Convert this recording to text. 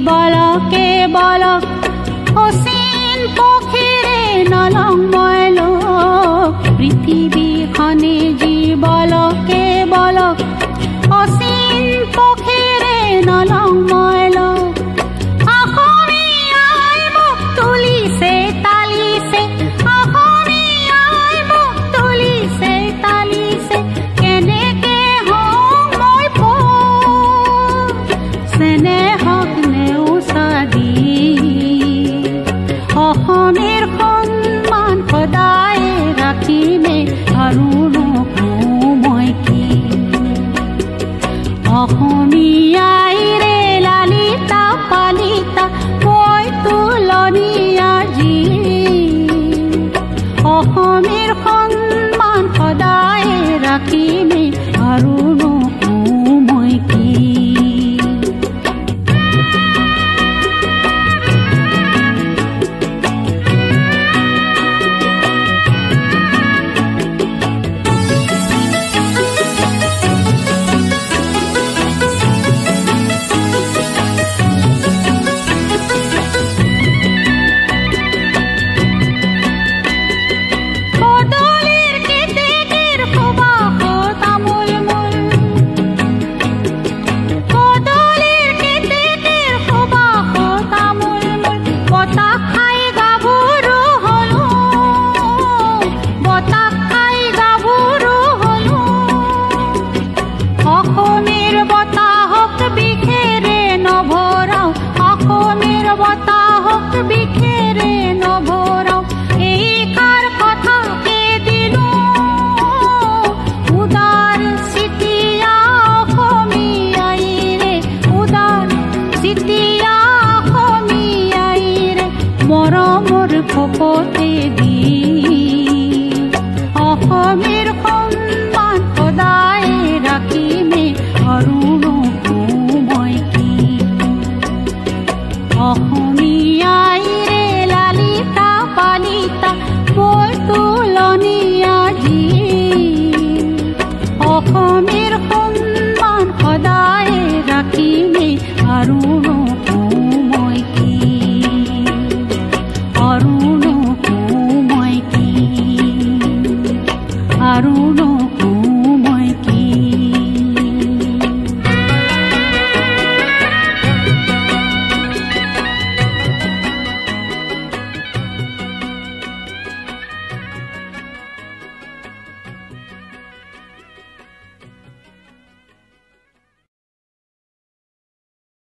বলকে বলক অচিন পক্ষীৰে নলং মই লোক পৃথিৱীখনে যি বলকে বলক অচিন পক্ষীৰে নলং মই লোক অসমীয়াই মোক তুলিছে তালিছে অসমীয়াই মোক তুলিছে তালিছে কেনেকে হওঁ মই চেনেহক নেওচা দি অসমীৰ সন্মান সদায় ৰাখিমে আৰু নকওঁ মই কি অসমীয়াই ৰে লালিতা পালিতা মই তুলনীয়া যি অসমীৰ সন্মান সদায় ৰাখিমে আৰু নকওঁ মই কি বতাহক বিখেৰে নভৰাও এই কাৰ কথাকে দিলো উদাৰ চিতিয়া অসমীয়াই ৰে উদাৰ চিতিয়া অসমীয়াই ৰে মৰমৰ ভকত